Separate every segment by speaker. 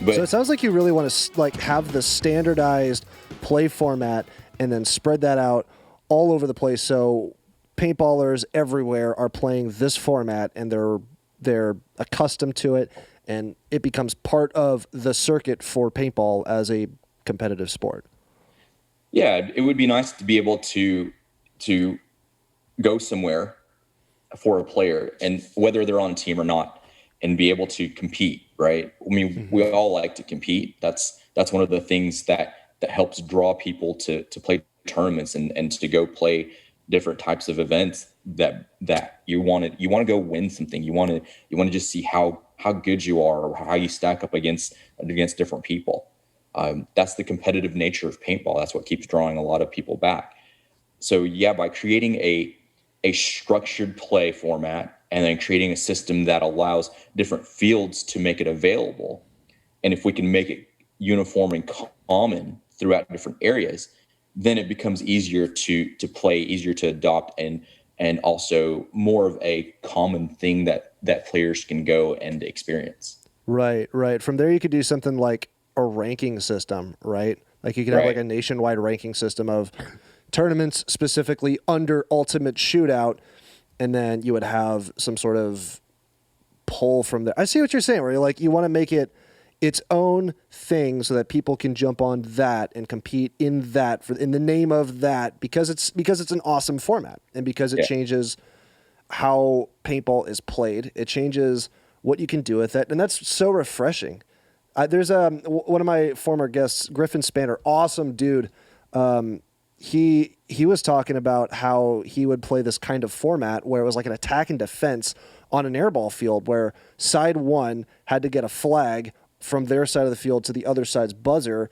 Speaker 1: So it
Speaker 2: But
Speaker 1: sounds like you really want to like have the standardized play format and then spread that out all over the place. So paintballers everywhere are playing this format and they're accustomed to it, and it becomes part of the circuit for paintball as a competitive sport.
Speaker 2: yeah, it would be nice to be able to go somewhere for a player, and whether they're on a team or not, and be able to compete, right? I mean,
Speaker 1: Mm-hmm.
Speaker 2: we all like to compete. That's one of the things that helps draw people to play tournaments and to go play different types of events that you want to go win something. You want to just see how good you are, or how you stack up against different people. That's the competitive nature of paintball. That's what keeps drawing a lot of people back. So yeah, by creating a structured play format and then creating a system that allows different fields to make it available, and if we can make it uniform and common throughout different areas, then it becomes easier to play, easier to adopt, and also more of a common thing that players can go and experience.
Speaker 1: Right, right. From there, you could do something like a ranking system, right? Like you could have like
Speaker 2: Right.
Speaker 1: a nationwide ranking system of tournaments specifically under Ultimate Shootout, and then you would have some sort of pull from there. I see what you're saying, where you're like you want to make it its own thing so that people can jump on that and compete in that in the name of that, because it's an awesome format, and because it
Speaker 2: Yeah.
Speaker 1: changes how paintball is played. It changes what you can do with it, and that's so refreshing. There's one of my former guests, Griffin Spanner, awesome dude. He was talking about how he would play this kind of format where it was like an attack and defense on an airball field, where side one had to get a flag from their side of the field to the other side's buzzer,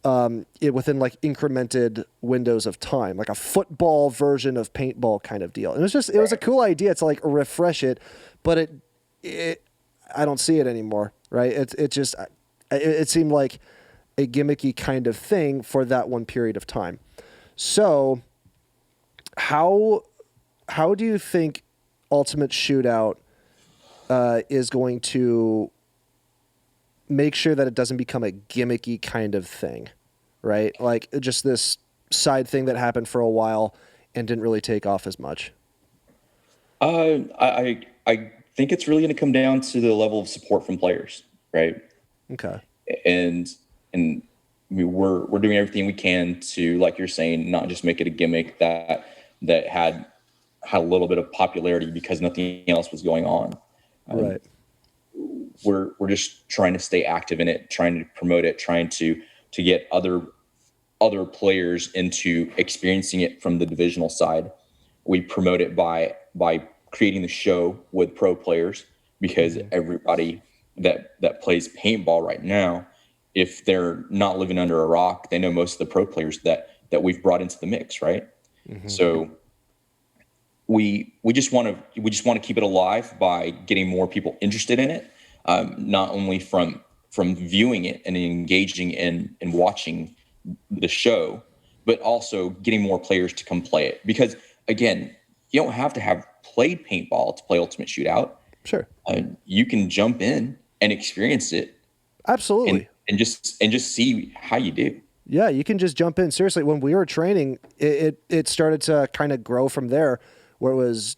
Speaker 1: within like incremented windows of time, like a football version of paintball kind of deal. And it was a cool idea to like refresh it, but I don't see it anymore, right? It seemed like a gimmicky kind of thing for that one period of time. So how do you think Ultimate Shootout is going to make sure that it doesn't become a gimmicky kind of thing, right? Like just this side thing that happened for a while and didn't really take off as much.
Speaker 2: I think it's really going to come down to the level of support from players, right?
Speaker 1: Okay.
Speaker 2: and and I mean, we're doing everything we can to, like you're saying, not just make it a gimmick that had a little bit of popularity because nothing else was going on.
Speaker 1: Right.
Speaker 2: We're just trying to stay active in it, trying to promote it, trying to get other players into experiencing it from the divisional side. We promote it by creating the show with pro players, because everybody that plays paintball right now, if they're not living under a rock, they know most of the pro players that we've brought into the mix, right? So we just want to keep it alive by getting more people interested in it, not only from viewing it and engaging in and watching the show, but also getting more players to come play it. Because again, you don't have to have played paintball to play Ultimate Shootout.
Speaker 1: Sure.
Speaker 2: You can jump in and experience it,
Speaker 1: Absolutely.
Speaker 2: and just see how you do.
Speaker 1: Yeah, you can just jump in. Seriously, when we were training, it started to kind of grow from there, where it was,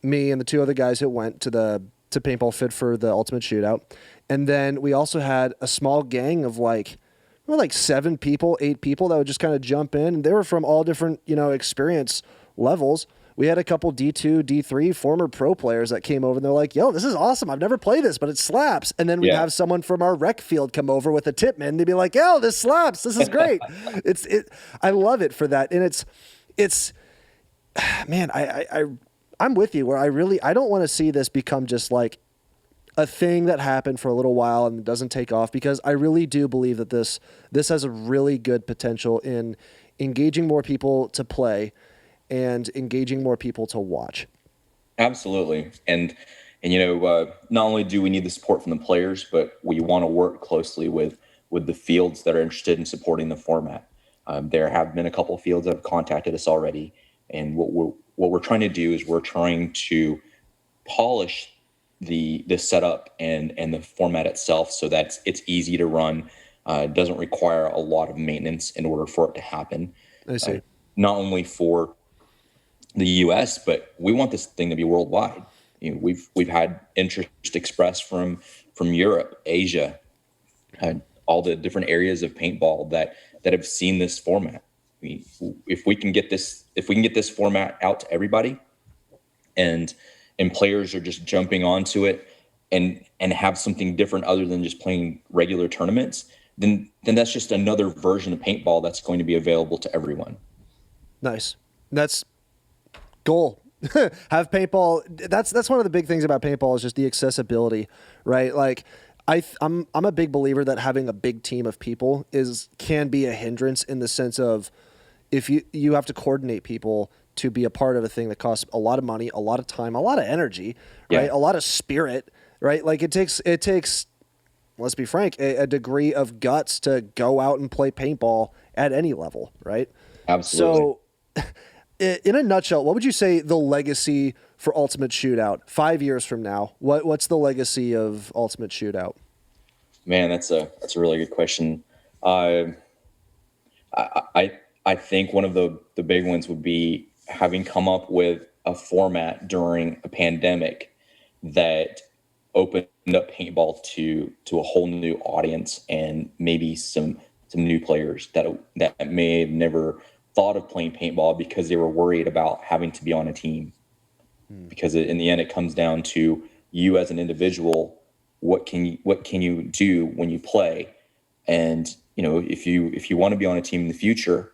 Speaker 1: me and the two other guys that went to Paintball Fit for the Ultimate Shootout, and then we also had a small gang of like 7 people, 8 people that would just kind of jump in, and they were from all different experience levels. We had a couple D2, D3 former pro players that came over, and they're like, "Yo, this is awesome. I've never played this, but it slaps." And then we'd
Speaker 2: Yeah.
Speaker 1: have someone from our rec field come over with a tipman. They'd be like, "Yo, this slaps. This is great." I love it for that. And it's man, I'm with you where I don't want to see this become just like a thing that happened for a little while and doesn't take off, because I really do believe that this has a really good potential in engaging more people to play and engaging more people to watch.
Speaker 2: Absolutely. And not only do we need the support from the players, but we want to work closely with the fields that are interested in supporting the format. There have been a couple of fields that have contacted us already, and what we're trying to do is we're trying to polish the setup and the format itself, so that it's easy to run. It doesn't require a lot of maintenance in order for it to happen.
Speaker 1: I see.
Speaker 2: Not only for the U.S., but we want this thing to be worldwide. We've had interest expressed from Europe, Asia, all the different areas of paintball that have seen this format. If we can get this format out to everybody, and players are just jumping onto it and have something different other than just playing regular tournaments, then that's just another version of paintball that's going to be available to everyone.
Speaker 1: Nice. That's goal. Have paintball. That's one of the big things about paintball is just the accessibility, right? Like I'm a big believer that having a big team of people can be a hindrance in the sense of if you have to coordinate people to be a part of a thing that costs a lot of money, a lot of time, a lot of energy, right?
Speaker 2: Yeah.
Speaker 1: A lot of spirit, right? Like it takes, let's be frank, a degree of guts to go out and play paintball at any level, right?
Speaker 2: Absolutely.
Speaker 1: So in a nutshell, what would you say the legacy for Ultimate Shootout 5 years from now? What's the legacy of Ultimate Shootout?
Speaker 2: Man, that's a really good question. I I think one of the big ones would be having come up with a format during a pandemic that opened up paintball to a whole new audience, and maybe some new players that may have never thought of playing paintball because they were worried about having to be on a team. Because in the end, it comes down to you as an individual. What can you do when you play? And if you want to be on a team in the future,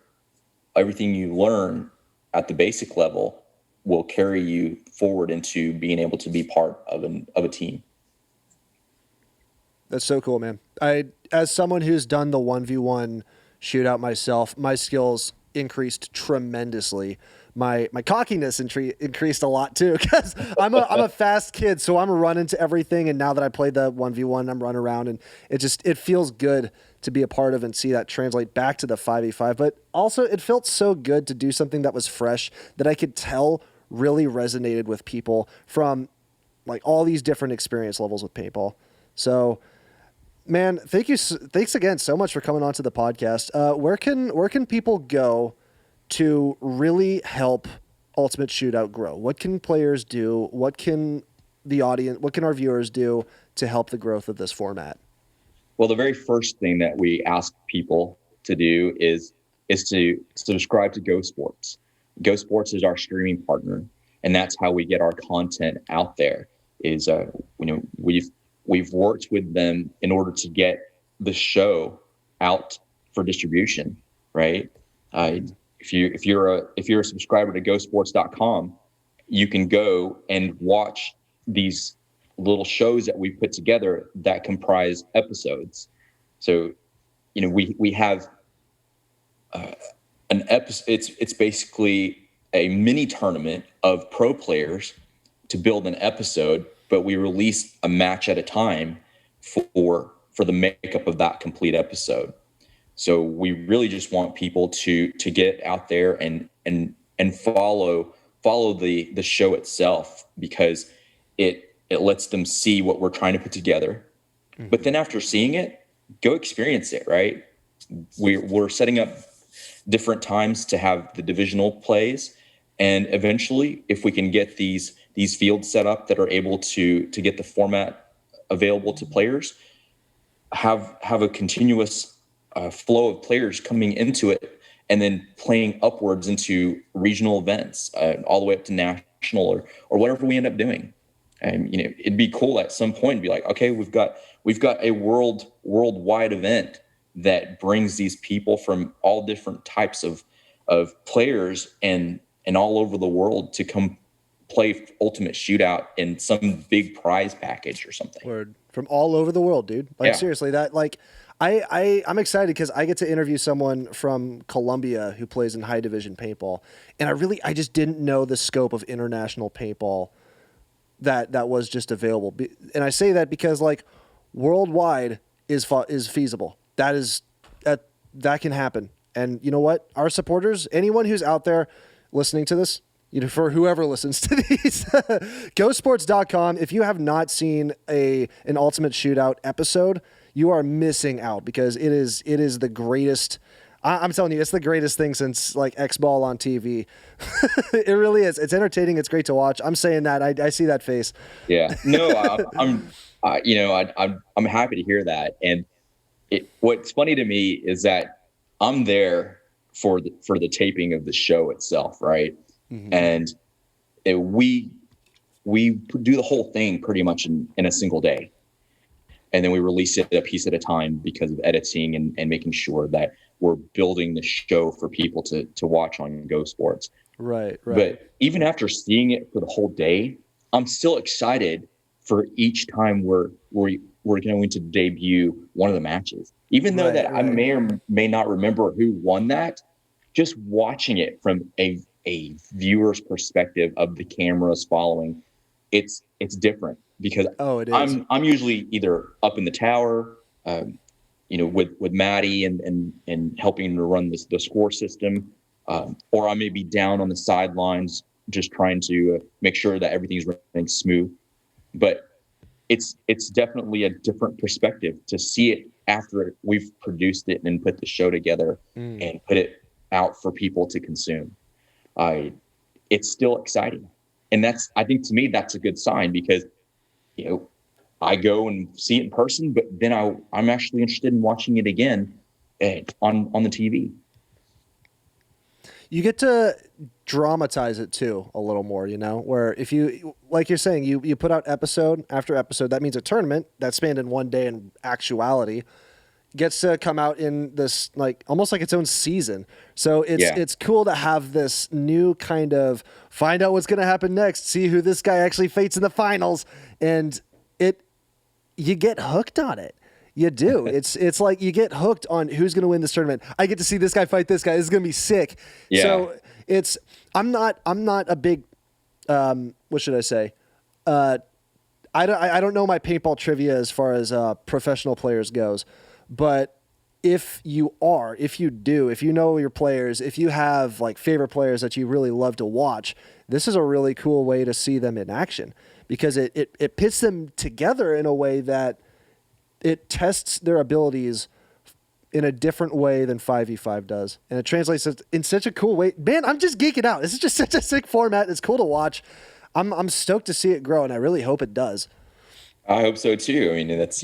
Speaker 2: everything you learn at the basic level will carry you forward into being able to be part of a team.
Speaker 1: That's so cool, man. As someone who's done the 1v1 shootout myself, my skills increased tremendously. My cockiness increased a lot too, because I'm a fast kid, so I'm running to everything. And now that I played the 1v1, I'm running around, and it feels good to be a part of and see that translate back to the 5v5. But also, it felt so good to do something that was fresh, that I could tell really resonated with people from like all these different experience levels with paintball. So, man, thanks again so much for coming on to the podcast. Where can people go to really help Ultimate Shootout grow? What can players do? What can our viewers do to help the growth of this format?
Speaker 2: Well, the very first thing that we ask people to do is to subscribe to Go Sports. Go Sports is our streaming partner, and that's how we get our content out there. We've worked with them in order to get the show out for distribution, right? If you're a subscriber to GoSports.com, you can go and watch these little shows that we put together that comprise episodes. So, we have an episode. It's basically a mini tournament of pro players to build an episode, but we release a match at a time for the makeup of that complete episode. So we really just want people to get out there and follow the show itself, because it lets them see what we're trying to put together. Mm-hmm. But then after seeing it, go experience it, right? We're setting up different times to have the divisional plays, and eventually, if we can get these fields set up that are able to get the format available to players, have a continuous flow of players coming into it, and then playing upwards into regional events, all the way up to national or whatever we end up doing. And it'd be cool at some point to be like, okay, we've got a worldwide event that brings these people from all different types of players and all over the world to come play Ultimate Shootout in some big prize package or something.
Speaker 1: Word. From all over the world, dude. Like, yeah. Seriously, that like I'm excited because I get to interview someone from Colombia who plays in high division paintball, and I just didn't know the scope of international paintball that was just available. And I say that because like worldwide is feasible. That can happen. And you know what? Our supporters, anyone who's out there listening to this, for whoever listens to these, GoSports.com. If you have not seen an Ultimate Shootout episode, you are missing out, because it is the greatest. I'm telling you, it's the greatest thing since like X-Ball on TV. It really is. It's entertaining. It's great to watch. I'm saying that. I see that face.
Speaker 2: Yeah. No, I'm happy to hear that. And what's funny to me is that I'm there for the taping of the show itself, right? Mm-hmm. And we do the whole thing pretty much in a single day. And then we release it a piece at a time because of editing and making sure that we're building the show for people to watch on Go Sports.
Speaker 1: Right.
Speaker 2: But even after seeing it for the whole day, I'm still excited for each time we're going to debut one of the matches. Even though I may or may not remember who won that, just watching it from a viewer's perspective of the cameras following, it's different, because
Speaker 1: it is.
Speaker 2: I'm usually either up in the tower, with Maddie and helping to run the score system, or I may be down on the sidelines just trying to make sure that everything's running smooth. But it's definitely a different perspective to see it after we've produced it and put the show together and put it out for people to consume. It's still exciting. And I think to me, that's a good sign, because, I go and see it in person, but then I'm actually interested in watching it again on the TV.
Speaker 1: You get to dramatize it too a little more, where if you, like you're saying, you put out episode after episode, that means a tournament that spanned in one day in actuality gets to come out in this, like, almost like its own season. So it's cool to have this new kind of find out what's going to happen next, see who this guy actually fates in the finals. And you get hooked on it. You do. It's like you get hooked on who's going to win this tournament. I get to see this guy fight this guy. This is going to be sick.
Speaker 2: Yeah.
Speaker 1: So I'm not a big, what should I say? I don't know my paintball trivia as far as professional players goes, but if you know your players, if you have like favorite players that you really love to watch, this is a really cool way to see them in action, because it pits them together in a way that it tests their abilities in a different way than 5v5 does. And it translates in such a cool way. Man, I'm just geeking out. This is just such a sick format. It's cool to watch. I'm stoked to see it grow, and I really hope it does.
Speaker 2: I hope so too. I mean, that's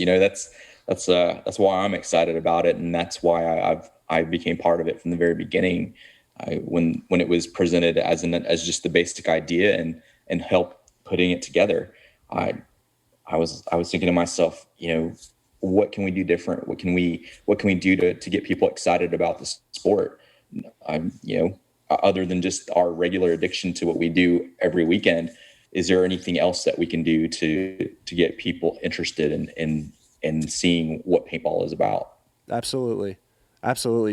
Speaker 2: why I'm excited about it, and that's why I became part of it from the very beginning. When it was presented as just the basic idea and help putting it together, I was thinking to myself, what can we do different? What can we do to get people excited about the sport? Other than just our regular addiction to what we do every weekend, is there anything else that we can do to get people interested in seeing what paintball is about?
Speaker 1: Absolutely.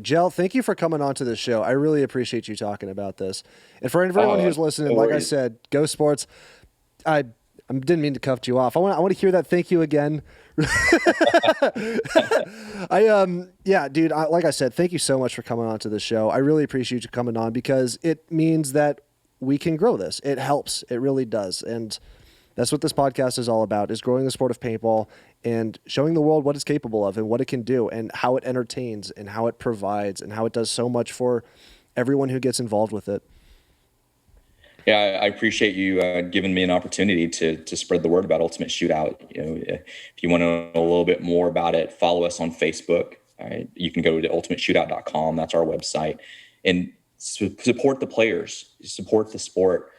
Speaker 1: Jel, thank you for coming on to the show. I really appreciate you talking about this. And for everyone who's listening, like I said, Go Sports. I didn't mean to cut you off. I want to hear that thank you again. Dude, like I said, thank you so much for coming on to the show. I really appreciate you coming on, because it means that we can grow this. It helps. It really does. And that's what this podcast is all about, is growing the sport of paintball and showing the world what it's capable of and what it can do and how it entertains and how it provides and how it does so much for everyone who gets involved with it.
Speaker 2: Yeah, I appreciate you giving me an opportunity to spread the word about Ultimate Shootout. If you want to know a little bit more about it, follow us on Facebook. You can go to ultimateshootout.com. That's our website. And support the players, support the sport.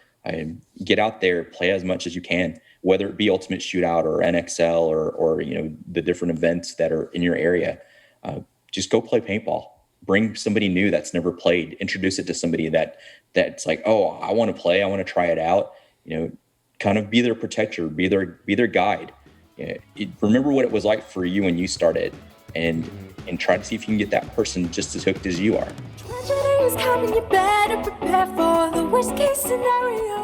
Speaker 2: Get out there, play as much as you can, whether it be Ultimate Shootout or NXL or the different events that are in your area. Just go play paintball. Bring somebody new that's never played. Introduce it to somebody that's like, oh, I want to play. I want to try it out. Kind of be their protector, be their guide. Remember what it was like for you when you started, and try to see if you can get that person just as hooked as you are.
Speaker 3: Tragedy is coming, you better prepare for the worst case scenario.